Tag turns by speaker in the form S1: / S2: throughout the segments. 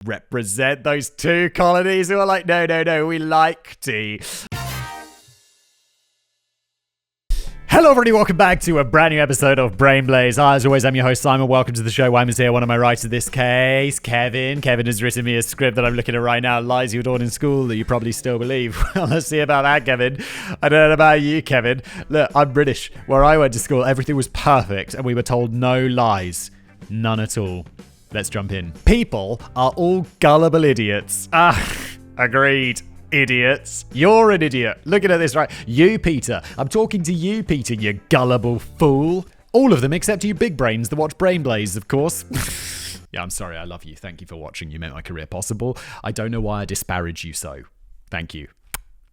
S1: represent those two colonies who are like, no, we like tea. Hello everybody, welcome back to a brand new episode of Brain Blaze. As always, I'm your host Simon. Welcome to the show. I'm here, one of my writers in this case, Kevin. Kevin has written me a script that I'm looking at right now, lies you adored in school that you probably still believe. Well, let's see about that, Kevin. I don't know about you, Kevin. Look, I'm British. Where I went to school, everything was perfect and we were told no lies. None at all. Let's jump in. People are all gullible idiots. Agreed. Idiots. You're an idiot. Looking at this, right? You, Peter. I'm talking to you, Peter, you gullible fool. All of them except you big brains that watch Brain Blaze, of course. Yeah, I'm sorry. I love you. Thank you for watching. You made my career possible. I don't know why I disparage you so. Thank you.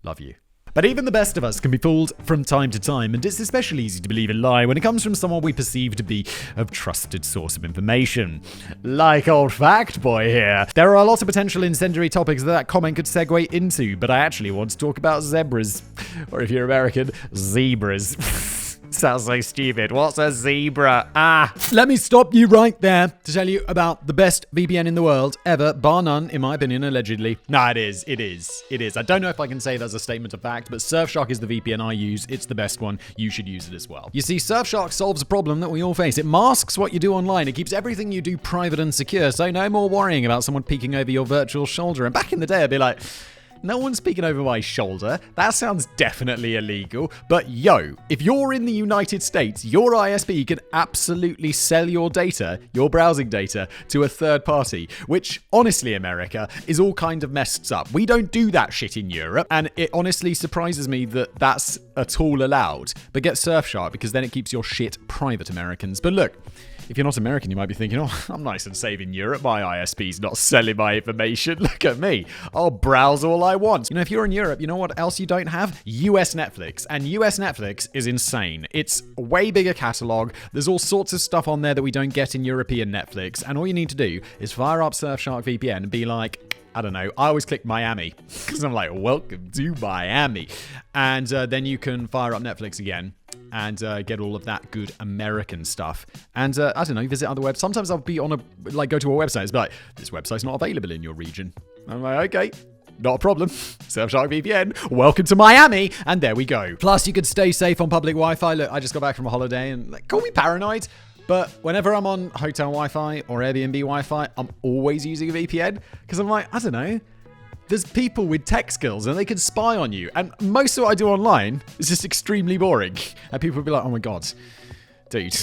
S1: Love you. But even the best of us can be fooled from time to time, and it's especially easy to believe a lie when it comes from someone we perceive to be a trusted source of information. Like old Fact Boy here. There are a lot of potential incendiary topics that comment could segue into, but I actually want to talk about zebras. Or if you're American, zebras. Sounds so stupid. What's a zebra? Let me stop you right there to tell you about the best VPN in the world ever, bar none, in my opinion, allegedly. Nah, it is. I don't know if I can say that's a statement of fact, but Surfshark is the VPN I use. It's the best one. You should use it as well. You see, Surfshark solves a problem that we all face. It masks what you do online. It keeps everything you do private and secure, so no more worrying about someone peeking over your virtual shoulder. And back in the day, I'd be like, no one's peeking over my shoulder. That sounds definitely illegal. But yo, if you're in the United States, your ISP can absolutely sell your data, your browsing data, to a third party, which honestly, America, is all kind of messed up. We don't do that shit in Europe, and it honestly surprises me that that's at all allowed. But get Surfshark, because then it keeps your shit private, Americans. But look, if you're not American, you might be thinking, oh, I'm nice and safe in Europe. My ISP's not selling my information. Look at me. I'll browse all I want. You know, if you're in Europe, you know what else you don't have? US Netflix. And US Netflix is insane. It's a way bigger catalog. There's all sorts of stuff on there that we don't get in European Netflix. And all you need to do is fire up Surfshark VPN and be like, I don't know, I always click Miami because I'm like, welcome to Miami. And then you can fire up Netflix again and get all of that good American stuff. And I don't know, visit other websites. Sometimes I'll be on go to a website. It's like, this website's not available in your region. I'm like, okay. Not a problem. Surfshark VPN. Welcome to Miami. And there we go. Plus, you could stay safe on public Wi-Fi. Look, I just got back from a holiday and call me paranoid. But whenever I'm on hotel Wi-Fi or Airbnb Wi-Fi, I'm always using a VPN. Because I'm like, I don't know. There's people with tech skills and they can spy on you. And most of what I do online is just extremely boring. And people will be like, oh my God. Dude,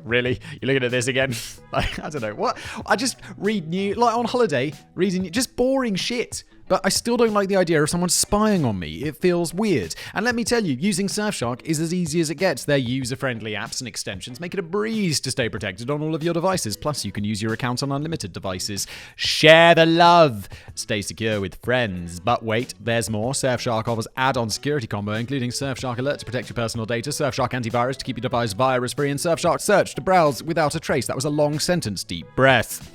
S1: really? You're looking at this again? Like, I don't know. What? I just read on holiday, reading just boring shit. But I still don't like the idea of someone spying on me. It feels weird. And let me tell you, using Surfshark is as easy as it gets. Their user-friendly apps and extensions make it a breeze to stay protected on all of your devices. Plus, you can use your account on unlimited devices. Share the love. Stay secure with friends. But wait, there's more. Surfshark offers add-on security combo, including Surfshark Alert to protect your personal data, Surfshark Antivirus to keep your device virus-free, and Surfshark Search to browse without a trace. That was a long sentence. Deep breath.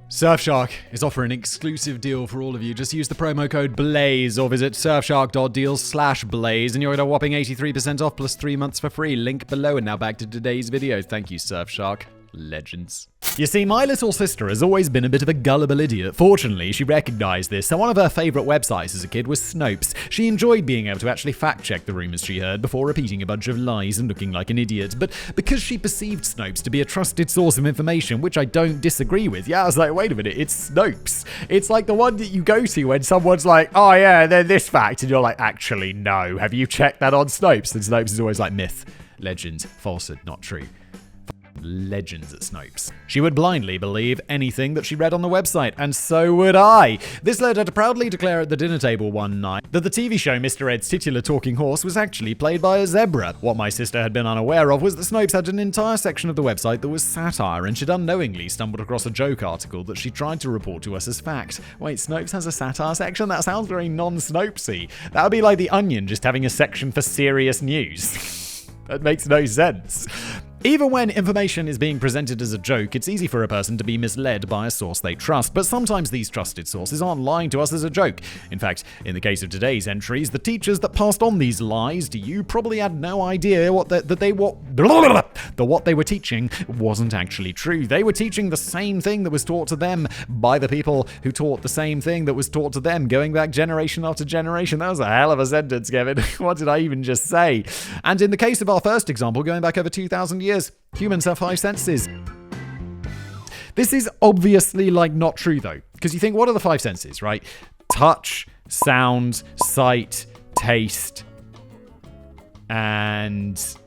S1: Surfshark is offering an exclusive deal for all of you. Just use the promo code BLAZE or visit surfshark.deals/blaze and you'll get a whopping 83% off plus 3 months for free. Link below. And now back to today's video. Thank you, Surfshark. Legends. You see, my little sister has always been a bit of a gullible idiot. Fortunately, she recognized this, so one of her favorite websites as a kid was Snopes. She enjoyed being able to actually fact-check the rumors she heard before repeating a bunch of lies and looking like an idiot. But because she perceived Snopes to be a trusted source of information, which I don't disagree with, I was like, wait a minute, it's Snopes. It's like the one that you go to when someone's like, oh yeah, they're this fact, and you're like, actually, no. Have you checked that on Snopes? And Snopes is always like myth, legend, falsehood, not true. Legends at Snopes. She would blindly believe anything that she read on the website, and so would I. This led her to proudly declare at the dinner table one night that the TV show Mr. Ed's titular talking horse was actually played by a zebra. What my sister had been unaware of was that Snopes had an entire section of the website that was satire, and she'd unknowingly stumbled across a joke article that she tried to report to us as fact. Wait, Snopes has a satire section? That sounds very non-Snopesy. That would be like The Onion just having a section for serious news. That makes no sense. Even when information is being presented as a joke, it's easy for a person to be misled by a source they trust, but sometimes these trusted sources aren't lying to us as a joke. In fact, in the case of today's entries, the teachers that passed on these lies to you probably had no idea that they were that what they were teaching wasn't actually true. They were teaching the same thing that was taught to them by the people who taught the same thing that was taught to them, going back generation after generation. That was a hell of a sentence, Kevin. What did I even just say? And in the case of our first example, going back over 2,000 years, humans have 5 senses. This is obviously not true though, because you think, what are the 5 senses, right? Touch, sound, sight, taste, and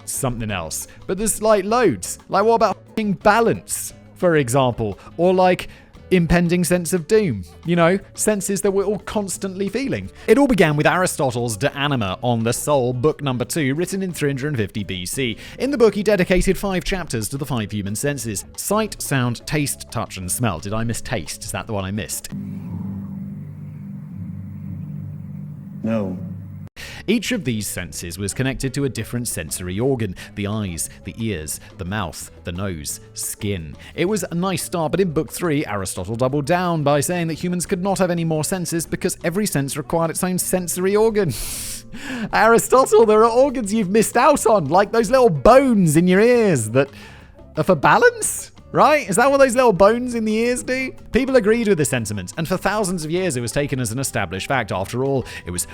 S1: something else. But there's loads. What about fucking balance, for example? Or impending sense of doom. Senses that we're all constantly feeling. It all began with Aristotle's De Anima on the Soul, book number 2, written in 350 BC. In the book, he dedicated 5 chapters to the 5 human senses: sight, sound, taste, touch, and smell. Did I miss taste? Is that the one I missed?
S2: No.
S1: Each of these senses was connected to a different sensory organ: the eyes, the ears, the mouth, the nose, skin. It was a nice start, but in book 3, Aristotle doubled down by saying that humans could not have any more senses because every sense required its own sensory organ. Aristotle, there are organs you've missed out on, like those little bones in your ears that are for balance? Right? Is that what those little bones in the ears do? People agreed with this sentiment, and for thousands of years it was taken as an established fact. After all, it was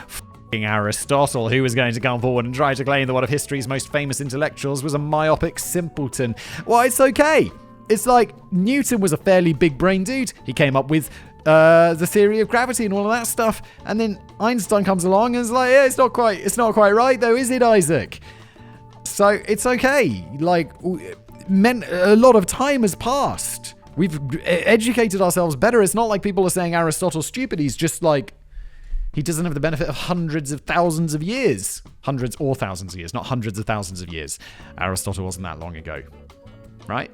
S1: Aristotle who was going to come forward and try to claim that one of history's most famous intellectuals was a myopic simpleton. Well, it's okay. It's Newton was a fairly big brain dude. He came up with the theory of gravity and all of that stuff, and then Einstein comes along and is yeah, it's not quite right though, is it, Isaac? So it's okay. A lot of time has passed. We've educated ourselves better. It's not like people are saying Aristotle's stupid. He's just he doesn't have the benefit of hundreds of thousands of years. Hundreds or thousands of years, not hundreds of thousands of years. Aristotle wasn't that long ago, right?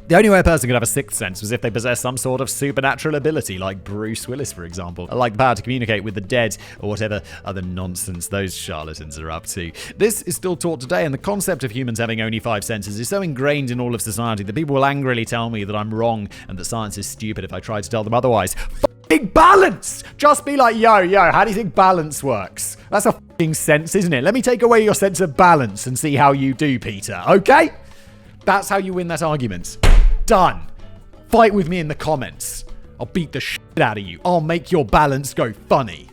S1: The only way a person could have a 6th sense was if they possessed some sort of supernatural ability, like Bruce Willis, for example, like the power to communicate with the dead, or whatever other nonsense those charlatans are up to. This is still taught today, and the concept of humans having only 5 senses is so ingrained in all of society that people will angrily tell me that I'm wrong and that science is stupid if I try to tell them otherwise. F***ing balance! Just be yo, how do you think balance works? That's a f***ing sense, isn't it? Let me take away your sense of balance and see how you do, Peter, okay? That's how you win that argument. Done. Fight with me in the comments. I'll beat the shit out of you. I'll make your balance go funny.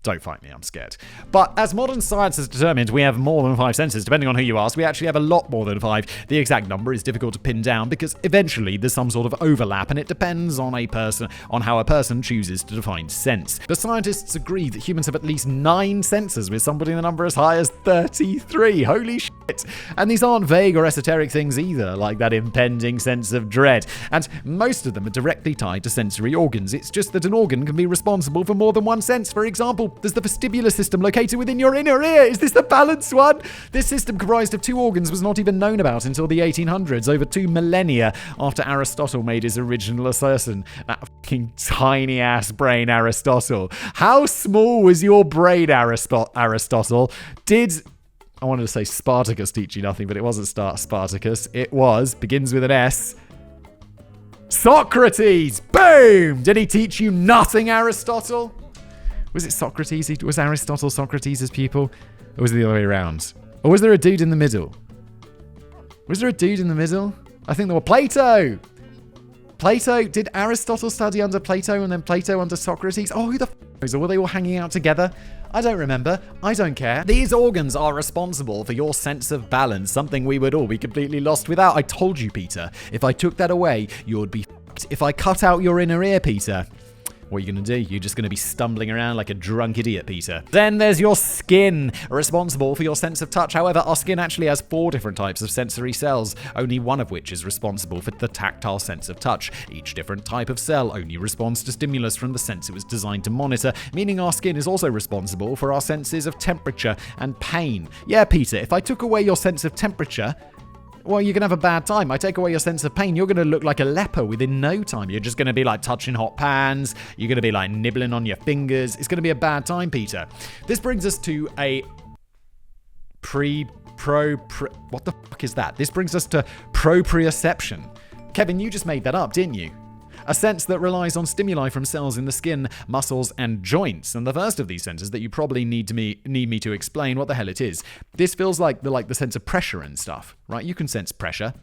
S1: Don't fight me, I'm scared. But as modern science has determined, we have more than 5 senses. Depending on who you ask, we actually have a lot more than 5. The exact number is difficult to pin down because eventually there's some sort of overlap, and it depends on how a person chooses to define sense. The scientists agree that humans have at least 9 senses, with some putting the number as high as 33. Holy shit. And these aren't vague or esoteric things either, like that impending sense of dread. And most of them are directly tied to sensory organs. It's just that an organ can be responsible for more than one sense. For example, there's the vestibular system located within your inner ear. Is this the balanced one? This system, comprised of 2 organs, was not even known about until the 1800s, over 2 millennia after Aristotle made his original assertion. That fucking tiny ass brain, Aristotle. How small was your brain, Aristotle? I wanted to say Spartacus teach you nothing, but it wasn't Spartacus. It begins with an S. Socrates! Boom! Did he teach you nothing, Aristotle? Was it Socrates? Was Aristotle Socrates' pupil? Or was it the other way around? Or was there a dude in the middle? I think there were Plato! Did Aristotle study under Plato and then Plato under Socrates? Oh, who the f*** knows? Or were they all hanging out together? I don't remember. I don't care. These organs are responsible for your sense of balance, something we would all be completely lost without. I told you, Peter. If I took that away, you would be f***ed. If I cut out your inner ear, Peter, what are you going to do? You're just going to be stumbling around like a drunk idiot, Peter. Then there's your skin, responsible for your sense of touch. However, our skin actually has 4 different types of sensory cells, only one of which is responsible for the tactile sense of touch. Each different type of cell only responds to stimulus from the sense it was designed to monitor, meaning our skin is also responsible for our senses of temperature and pain. Yeah, Peter, if I took away your sense of temperature, well, you're going to have a bad time. I take away your sense of pain, you're going to look like a leper within no time. You're just going to be touching hot pans. You're going to be nibbling on your fingers. It's going to be a bad time, Peter. This brings us to a what the fuck is that? This brings us to proprioception. Kevin, you just made that up, didn't you? a sense that relies on stimuli from cells in the skin, muscles, and joints. And the first of these senses that you probably need me to explain what the hell it is. This feels like the sense of pressure and stuff, right? You can sense pressure,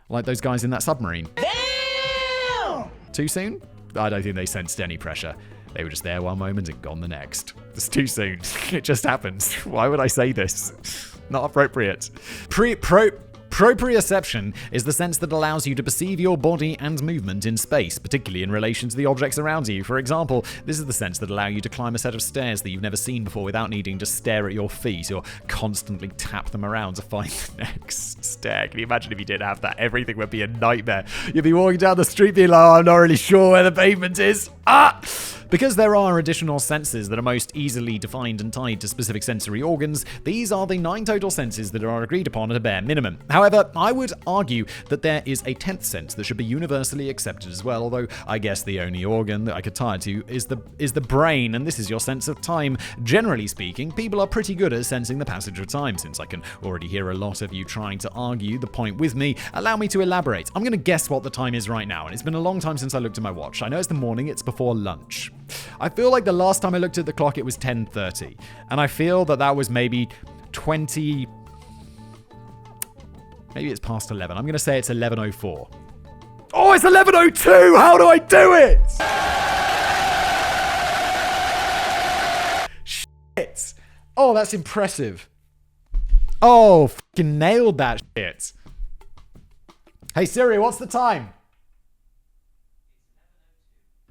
S1: like those guys in that submarine. Damn! Too soon? I don't think they sensed any pressure. They were just there one moment and gone the next. It's too soon. It just happens. Why would I say this? Not appropriate. Proprioception is the sense that allows you to perceive your body and movement in space, particularly in relation to the objects around you. For example, this is the sense that allows you to climb a set of stairs that you've never seen before without needing to stare at your feet or constantly tap them around to find the next stair. Can you imagine if you didn't have that? Everything would be a nightmare. You'd be walking down the street being like, oh, I'm not really sure where the pavement is. Because there are additional senses that are most easily defined and tied to specific sensory organs, these are the 9 total senses that are agreed upon at a bare minimum. However, I would argue that there is a 10th sense that should be universally accepted as well, although I guess the only organ that I could tie it to is the brain, and this is your sense of time. Generally speaking, people are pretty good at sensing the passage of time. Since I can already hear a lot of you trying to argue the point with me, allow me to elaborate. I'm going to guess what the time is right now, and it's been a long time since I looked at my watch. I know it's the morning, it's before lunch. I feel like the last time I looked at the clock, it was 10:30. And I feel that was maybe 20... Maybe it's past 11. I'm going to say it's 11:04. Oh, it's 11:02! How do I do it? Shit! Oh, that's impressive. Oh, fucking nailed that shit. Hey Siri, what's the time?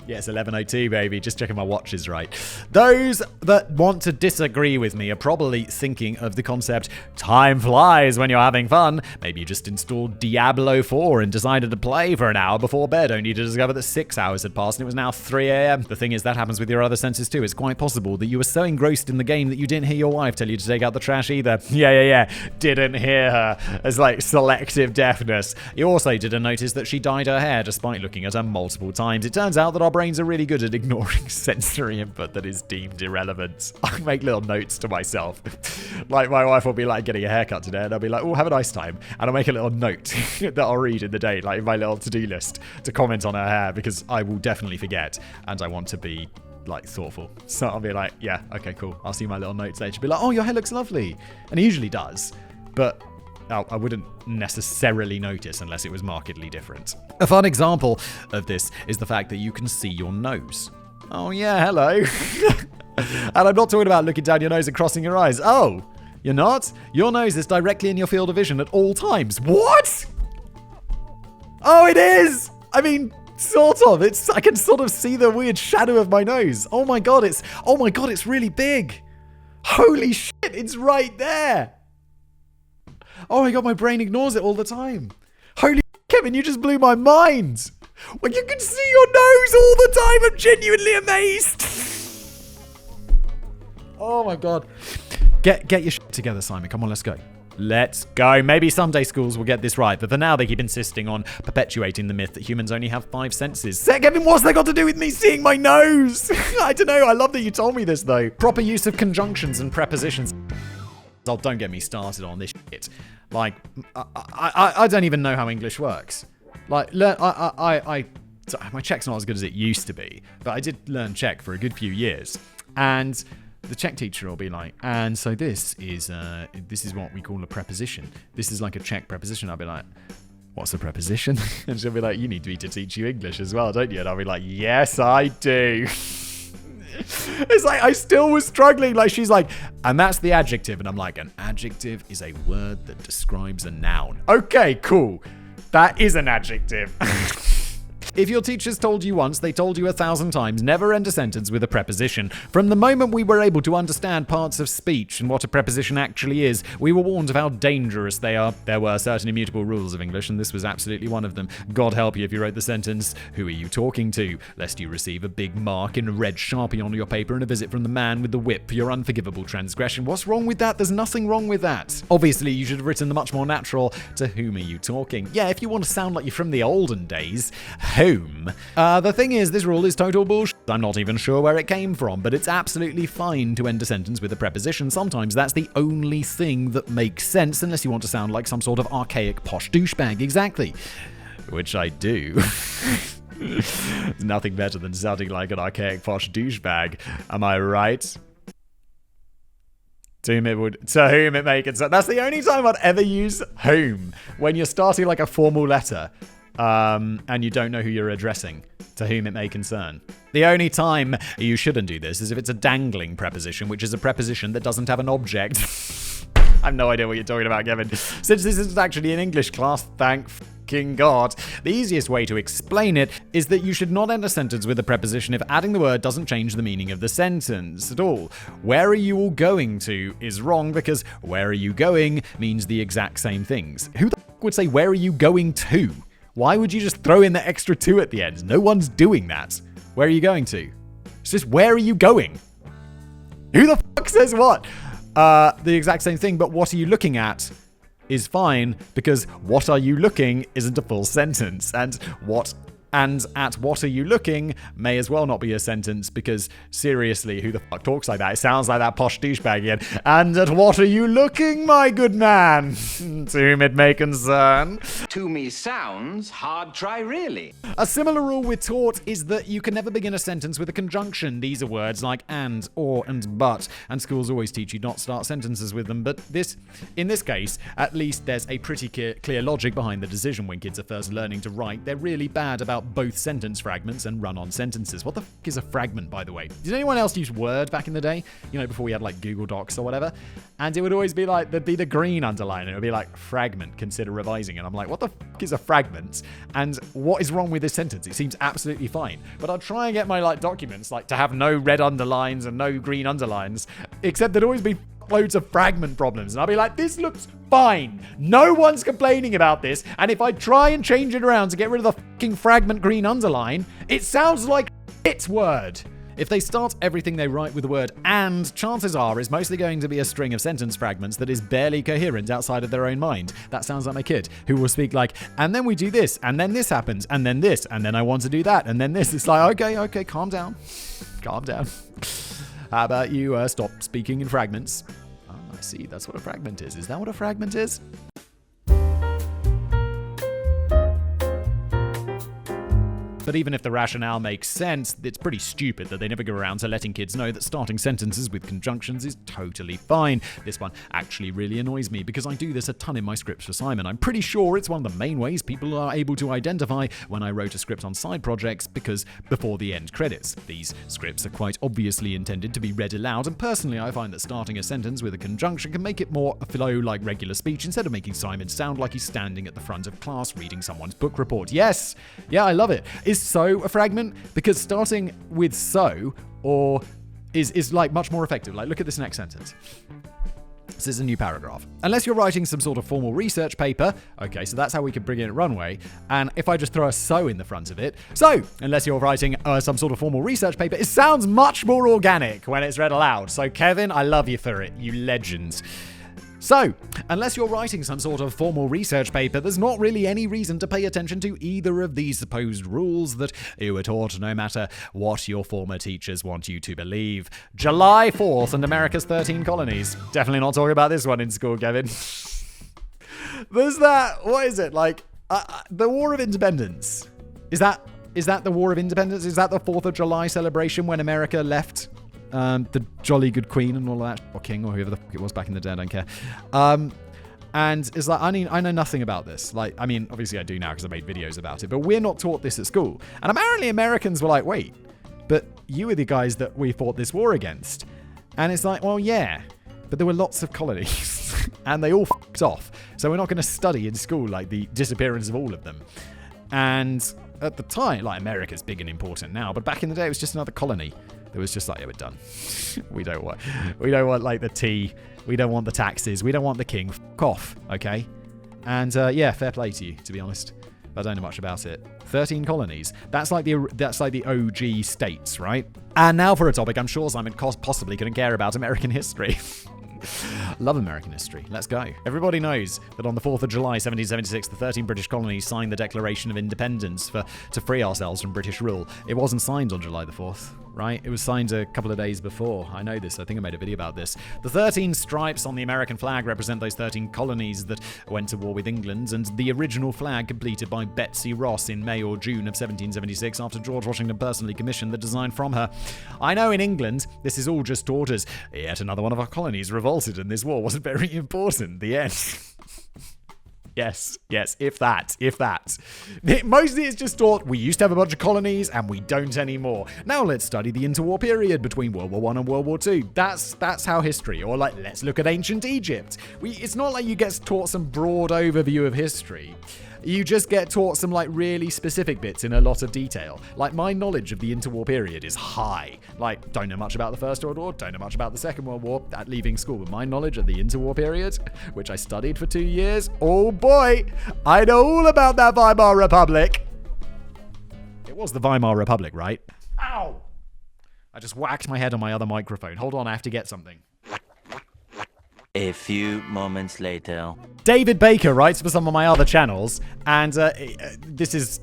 S1: Yes, 11:02, baby. Just checking my watch is right. Those that want to disagree with me are probably thinking of the concept, time flies when you're having fun. Maybe you just installed Diablo 4 and decided to play for an hour before bed, only to discover that 6 hours had passed and it was now 3 a.m. The thing is, that happens with your other senses too. It's quite possible that you were so engrossed in the game that you didn't hear your wife tell you to take out the trash either. Yeah. Didn't hear her. It's like selective deafness. You also didn't notice that she dyed her hair despite looking at her multiple times. It turns out that our brains are really good at ignoring sensory input that is deemed irrelevant. I make little notes to myself. Like my wife will be like getting a haircut today and I'll be like, oh, have a nice time. And I'll make a little note that I'll read in the day, like in my little to-do list to comment on her hair, because I will definitely forget and I want to be like thoughtful. So I'll be like, yeah, okay, cool. I'll see my little notes there. She'll be like, oh, your hair looks lovely. And it usually does. But I wouldn't necessarily notice unless it was markedly different. A fun example of this is the fact that you can see your nose. Oh yeah, hello. And I'm not talking about looking down your nose and crossing your eyes. Oh, you're not? Your nose is directly in your field of vision at all times. What? Oh, it is! I mean, sort of. I can sort of see the weird shadow of my nose. Oh my god, it's really big. Holy shit, it's right there. Oh my god, my brain ignores it all the time. Holy shit, Kevin, you just blew my mind. Well, you can see your nose all the time. I'm genuinely amazed. Oh my god. Get your shit together, Simon. Come on, let's go. Let's go. Maybe someday schools will get this right, but for now they keep insisting on perpetuating the myth that humans only have 5 senses. Kevin, what's that got to do with me seeing my nose? I don't know. I love that you told me this, though. Proper use of conjunctions and prepositions. Oh, don't get me started on this shit. Like, I don't even know how English works. Like, my Czech's not as good as it used to be, but I did learn Czech for a good few years. And the Czech teacher will be like, and so this is what we call a preposition. This is like a Czech preposition. I'll be like, what's a preposition? And she'll be like, you need me to teach you English as well, don't you? And I'll be like, yes, I do. It's like I still was struggling. Like, she's like, and that's the adjective. And I'm like, an adjective is a word that describes a noun. Okay, cool. That is an adjective. If your teachers told you once, they told you 1,000 times, never end a sentence with a preposition. From the moment we were able to understand parts of speech and what a preposition actually is, we were warned of how dangerous they are. There were certain immutable rules of English, and this was absolutely one of them. God help you if you wrote the sentence, who are you talking to? Lest you receive a big mark in a red Sharpie on your paper and a visit from the man with the whip for your unforgivable transgression. What's wrong with that? There's nothing wrong with that. Obviously, you should have written the much more natural, to whom are you talking? Yeah, if you want to sound like you're from the olden days, whom? The thing is, this rule is total bullshit. I'm not even sure where it came from, but it's absolutely fine to end a sentence with a preposition. Sometimes that's the only thing that makes sense, unless you want to sound like some sort of archaic posh douchebag. Exactly. Which I do. There's nothing better than sounding like an archaic posh douchebag. Am I right? To whom it may concern. That's the only time I'd ever use whom. When you're starting like a formal letter, and you don't know who you're addressing. To whom it may concern. The only time you shouldn't do this is if it's a dangling preposition, which is a preposition that doesn't have an object. I have no idea what you're talking about, Kevin. Since this is actually an English class, thank fucking God. The easiest way to explain it is that you should not end a sentence with a preposition if adding the word doesn't change the meaning of the sentence at all. Where are you all going to is wrong because where are you going means the exact same things. Who the fuck would say where are you going to? Why would you just throw in the extra to at the end? No one's doing that. Where are you going to? It's just where are you going? Who the fuck says what? The exact same thing, but what are you looking at is fine because what are you looking isn't a full sentence. And at what are you looking may as well not be a sentence because seriously, who the fuck talks like that? It sounds like that posh douchebag again. And at what are you looking, my good man? To whom it may concern.
S3: To me sounds hard try really.
S1: A similar rule we're taught is that you can never begin a sentence with a conjunction. These are words like and, or, and but. And schools always teach you not to start sentences with them. But in this case, at least there's a pretty clear logic behind the decision when kids are first learning to write. They're really bad about both sentence fragments and run-on sentences. What the fuck is a fragment, by the way? Did anyone else use Word back in the day? You know, before we had like Google Docs or whatever? And it would always be like, there'd be the green underline, and it would be like, fragment, consider revising. And I'm like, what the fuck is a fragment? And what is wrong with this sentence? It seems absolutely fine. But I'll try and get my like documents like to have no red underlines and no green underlines, except there'd always be loads of fragment problems. And I'll be like, this looks fine. No one's complaining about this. And if I try and change it around to get rid of the fucking fragment green underline, it sounds like it's word. If they start everything they write with the word and, chances are it's mostly going to be a string of sentence fragments that is barely coherent outside of their own mind. That sounds like my kid, who will speak like, and then we do this, and then this happens, and then this, and then I want to do that, and then this. It's like, okay, calm down. Calm down. How about you stop speaking in fragments? Oh, I see. That's what a fragment is. Is that what a fragment is? But even if the rationale makes sense, it's pretty stupid that they never go around to letting kids know that starting sentences with conjunctions is totally fine. This one actually really annoys me because I do this a ton in my scripts for Simon. I'm pretty sure it's one of the main ways people are able to identify when I wrote a script on side projects because before the end credits. These scripts are quite obviously intended to be read aloud, and personally I find that starting a sentence with a conjunction can make it more flow like regular speech instead of making Simon sound like he's standing at the front of class reading someone's book report. Yes! Yeah, I love it. Is so a fragment? Because starting with so or is like much more effective. Like, look at this next sentence. This is a new paragraph. Unless you're writing some sort of formal research paper, okay, so that's how we could bring in at Runway. And if I just throw a so in the front of it, so unless you're writing some sort of formal research paper, it sounds much more organic when it's read aloud. So Kevin, I love you for it, you legend. So, unless you're writing some sort of formal research paper, there's not really any reason to pay attention to either of these supposed rules that you were taught no matter what your former teachers want you to believe. July 4th and America's 13 colonies. Definitely not talking about this one in school, Kevin. There's that, what is it, like, the War of Independence. Is that the War of Independence? Is that the 4th of July celebration when America left the jolly good queen and all that, or king, or whoever the fuck it was back in the day, I don't care. And it's like, I know nothing about this. Like, I mean, obviously I do now because I made videos about it, but we're not taught this at school. And apparently Americans were like, wait, but you were the guys that we fought this war against. And it's like, well, yeah, but there were lots of colonies and they all fucked off. So we're not going to study in school like the disappearance of all of them. And at the time, like, America's big and important now, but back in the day it was just another colony. It was just like, yeah, we're done. we don't want like the tea. We don't want the taxes. We don't want the king. Fuck off, okay? And yeah, fair play to you, to be honest. I don't know much about it. 13 colonies. That's like the OG states, right? And now for a topic I'm sure Simon possibly couldn't care about: American history. Love American history. Let's go. Everybody knows that on the 4th of July, 1776, the 13 British colonies signed the Declaration of Independence to free ourselves from British rule. It wasn't signed on July the 4th. right? It was signed a couple of days before. I know this. I think I made a video about this. The 13 stripes on the American flag represent those 13 colonies that went to war with England, and the original flag completed by Betsy Ross in May or June of 1776 after George Washington personally commissioned the design from her. I know in England, this is all just taught as yet another one of our colonies revolted and this war wasn't very important. The end. Yes, if that. Mostly it's just taught we used to have a bunch of colonies and we don't anymore. Now let's study the interwar period between World War I and World War II. That's how history, or like let's look at ancient Egypt. It's not like you get taught some broad overview of history. You just get taught some like really specific bits in a lot of detail. Like my knowledge of the interwar period is high. Like don't know much about the First World War, don't know much about the Second World War at leaving school, but my knowledge of the interwar period, which I studied for 2 years, oh boy, I know all about that Weimar Republic. It was the Weimar Republic, right? Ow! I just whacked my head on my other microphone. Hold on, I have to get something.
S4: A few moments later.
S1: David Baker writes for some of my other channels, and this is...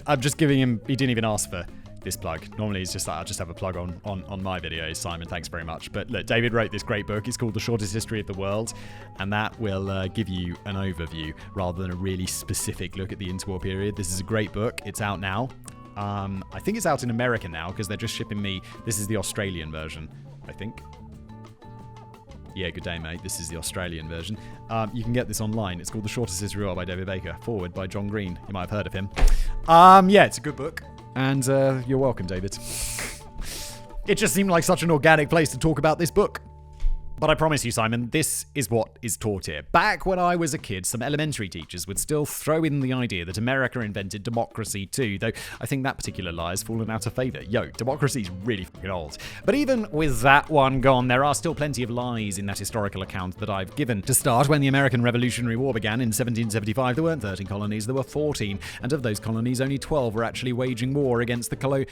S1: I'm just giving him... He didn't even ask for this plug. Normally it's just like, I'll just have a plug on my videos. Simon, thanks very much. But look, David wrote this great book. It's called The Shortest History of the World, and that will give you an overview rather than a really specific look at the interwar period. This is a great book. It's out now. I think it's out in America now because they're just shipping me... This is the Australian version, I think. Yeah, good day, mate. This is the Australian version. You can get this online. It's called The Shortest History of the World by David Baker. Forward by John Green. You might have heard of him. Yeah, it's a good book. And you're welcome, David. It just seemed like such an organic place to talk about this book. But I promise you, Simon, this is what is taught here. Back when I was a kid, some elementary teachers would still throw in the idea that America invented democracy too, though I think that particular lie has fallen out of favor. Yo, democracy's really fucking old. But even with that one gone, there are still plenty of lies in that historical account that I've given. To start, when the American Revolutionary War began in 1775, there weren't 13 colonies, there were 14, and of those colonies, only 12 were actually waging war against the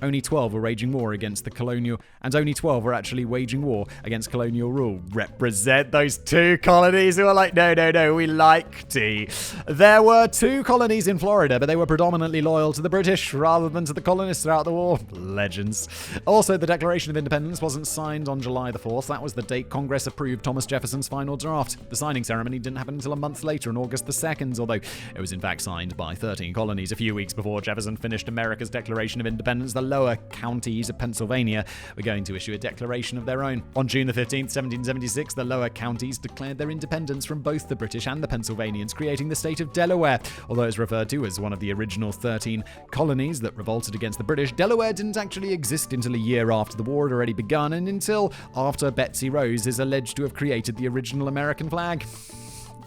S1: only 12 were waging war against the colonial, and only 12 were actually waging war against colonial rule. Represent those 2 colonies who are like, no, we like tea. There were 2 colonies in Florida, but they were predominantly loyal to the British rather than to the colonists throughout the war. Legends. Also, the Declaration of Independence wasn't signed on July the 4th. That was the date Congress approved Thomas Jefferson's final draft. The signing ceremony didn't happen until a month later on August the 2nd, although it was in fact signed by 13 colonies. A few weeks before Jefferson finished America's Declaration of Independence, the lower counties of Pennsylvania were going to issue a declaration of their own. On June the 15th, 1776, the lower counties declared their independence from both the British and the Pennsylvanians, creating the state of Delaware. Although it's referred to as one of the original 13 colonies that revolted against the British, Delaware didn't actually exist until a year after the war had already begun and until after Betsy Ross is alleged to have created the original American flag.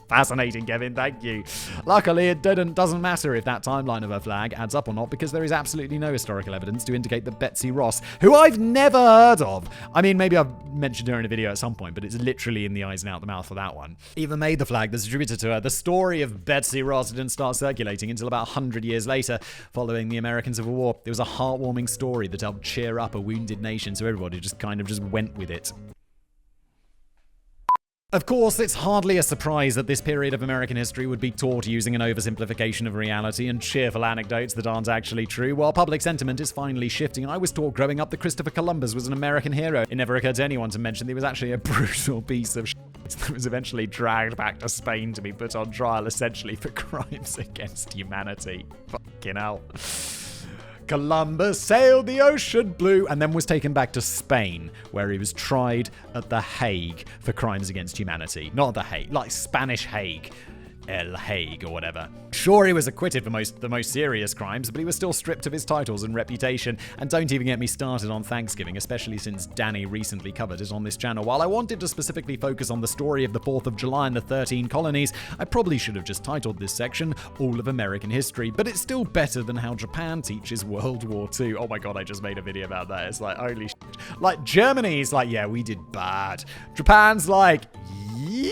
S1: Fascinating, Kevin, thank you. Luckily, it doesn't matter if that timeline of her flag adds up or not, because there is absolutely no historical evidence to indicate that Betsy Ross, who I've never heard of, I mean, maybe I've mentioned her in a video at some point, but it's literally in the eyes and out the mouth for that one, even made the flag that's attributed to her. The story of Betsy Ross didn't start circulating until about 100 years later, following the American Civil War. It was a heartwarming story that helped cheer up a wounded nation, so everybody just kind of just went with it. Of course, it's hardly a surprise that this period of American history would be taught using an oversimplification of reality and cheerful anecdotes that aren't actually true. While public sentiment is finally shifting, I was taught growing up that Christopher Columbus was an American hero. It never occurred to anyone to mention that he was actually a brutal piece of shit that was eventually dragged back to Spain to be put on trial, essentially for crimes against humanity. Fucking hell. Columbus sailed the ocean blue and then was taken back to Spain, where he was tried at The Hague for crimes against humanity. Not The Hague, like Spanish Hague. El Hague or whatever. Sure, he was acquitted for the most serious crimes, but he was still stripped of his titles and reputation. And don't even get me started on Thanksgiving, especially since Danny recently covered it on this channel. While I wanted to specifically focus on the story of the 4th of July and the 13 colonies, I probably should have just titled this section All of American History, but it's still better than how Japan teaches World War II. Oh my god, I just made a video about that. It's like, holy shit. Like, Germany's like, yeah, we did bad. Japan's like, yeah.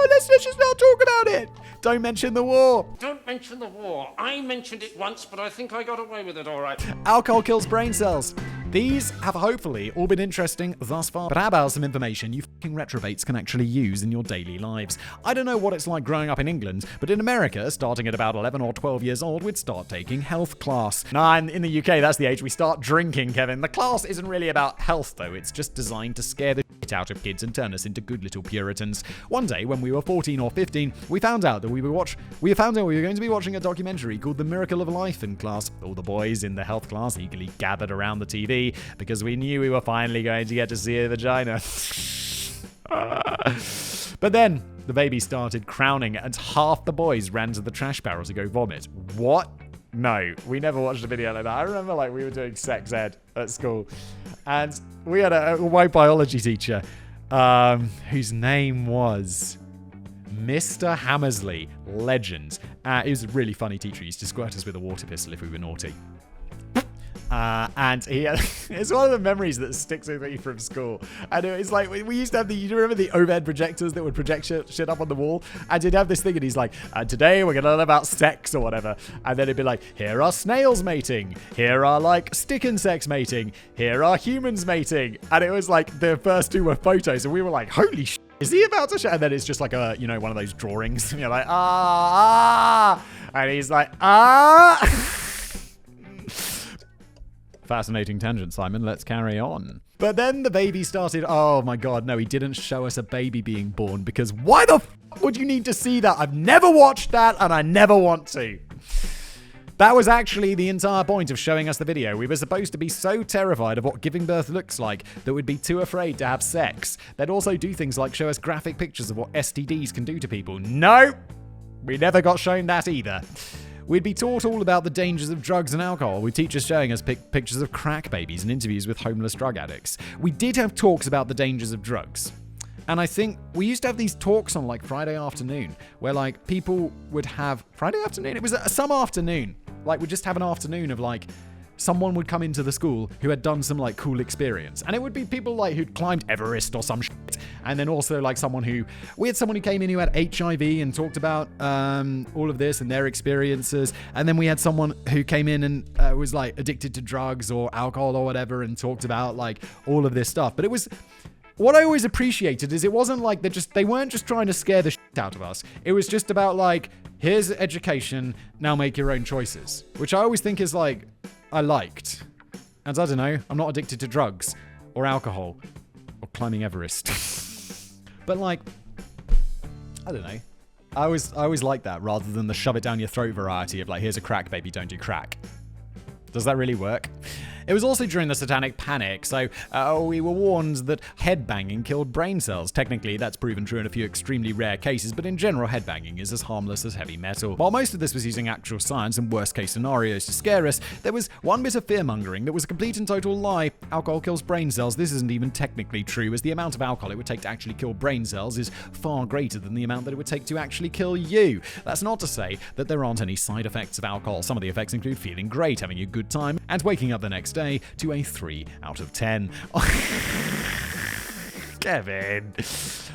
S1: Let's just not talk about it. Don't mention the war.
S5: Don't mention the war. I mentioned it once, but I think I got away with it all right.
S1: Alcohol kills brain cells. These have hopefully all been interesting thus far, but how about some information you fucking retrobates can actually use in your daily lives? I don't know what it's like growing up in England, but in America, starting at about 11 or 12 years old, we'd start taking health class. Nah, in the UK, that's the age we start drinking, Kevin. The class isn't really about health, though. It's just designed to scare the shit out of kids and turn us into good little Puritans. One day, when we were 14 or 15, we found out we were going to be watching a documentary called The Miracle of Life in class. All the boys in the health class eagerly gathered around the TV because we knew we were finally going to get to see a vagina. But then the baby started crowning and half the boys ran to the trash barrel to go vomit. What? No, we never watched a video like that. I remember we were doing sex ed at school and we had a white biology teacher whose name was Mr. Hammersley. Legend. He was a really funny teacher. He used to squirt us with a water pistol if we were naughty. And he had, it's one of the memories that sticks with me from school. And it's like, we used to have you remember the overhead projectors that would project shit up on the wall? And he'd have this thing and he's like, today we're going to learn about sex or whatever. And then it'd be like, here are snails mating. Here are stick insects mating. Here are humans mating. And it was like, the first two were photos and we were like, holy shit, is he about to show? And then it's just like a, one of those drawings. And you're like, and he's like, Fascinating tangent, Simon. Let's carry on. But then the baby started. Oh my god, no, he didn't show us a baby being born because why the f would you need to see that? I've never watched that and I never want to. That was actually the entire point of showing us the video. We were supposed to be so terrified of what giving birth looks like that we'd be too afraid to have sex. They'd also do things like show us graphic pictures of what STDs can do to people. No, we never got shown that either. We'd be taught all about the dangers of drugs and alcohol, with teachers showing us pictures of crack babies and interviews with homeless drug addicts. We did have talks about the dangers of drugs. And I think we used to have these talks on Friday afternoon, where people would have... Friday afternoon? It was some afternoon. We'd just have an afternoon of someone would come into the school who had done some cool experience. And it would be people who'd climbed Everest or some shit. And then also we had someone who came in who had HIV and talked about all of this and their experiences. And then we had someone who came in and was addicted to drugs or alcohol or whatever and talked about all of this stuff. But it was... What I always appreciated is it wasn't they weren't just trying to scare the shit out of us. It was just about here's education, now make your own choices. Which I always think is I liked. And I don't know, I'm not addicted to drugs or alcohol or climbing Everest. But I don't know. I always like that rather than the shove it down your throat variety of here's a crack baby, don't do crack. Does that really work? It was also during the Satanic Panic, so we were warned that headbanging killed brain cells. Technically, that's proven true in a few extremely rare cases, but in general, headbanging is as harmless as heavy metal. While most of this was using actual science and worst-case scenarios to scare us, there was one bit of fear-mongering that was a complete and total lie. Alcohol kills brain cells. This isn't even technically true, as the amount of alcohol it would take to actually kill brain cells is far greater than the amount that it would take to actually kill you. That's not to say that there aren't any side effects of alcohol. Some of the effects include feeling great, having a good time, and waking up the next day to a 3 out of 10. Kevin.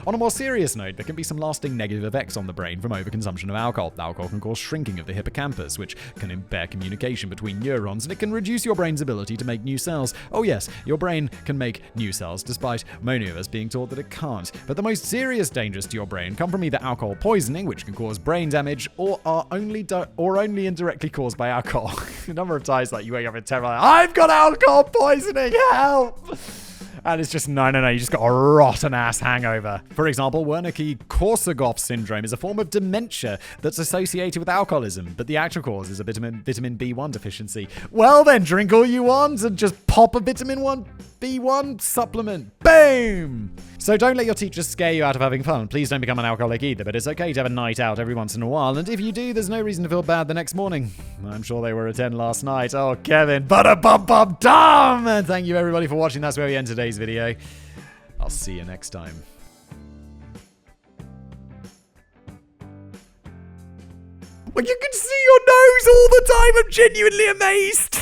S1: On a more serious note, there can be some lasting negative effects on the brain from overconsumption of alcohol. Alcohol can cause shrinking of the hippocampus, which can impair communication between neurons, and it can reduce your brain's ability to make new cells. Oh yes, your brain can make new cells, despite many of us being taught that it can't. But the most serious dangers to your brain come from either alcohol poisoning, which can cause brain damage, or are only indirectly caused by alcohol. The number of times you wake up in terror, I've got alcohol poisoning, help! And it's just, no, you just got a rotten ass hangover. For example, Wernicke-Korsakoff syndrome is a form of dementia that's associated with alcoholism, but the actual cause is a vitamin B1 deficiency. Well then, drink all you want and just pop a vitamin B1 supplement. Boom! So don't let your teachers scare you out of having fun. Please don't become an alcoholic either, but it's okay to have a night out every once in a while, and if you do, there's no reason to feel bad the next morning. I'm sure they were at 10 last night. Oh, Kevin, bum-bum-dum! And thank you everybody for watching. That's where we end today's video. I'll see you next time. Well, you can see your nose all the time. I'm genuinely amazed.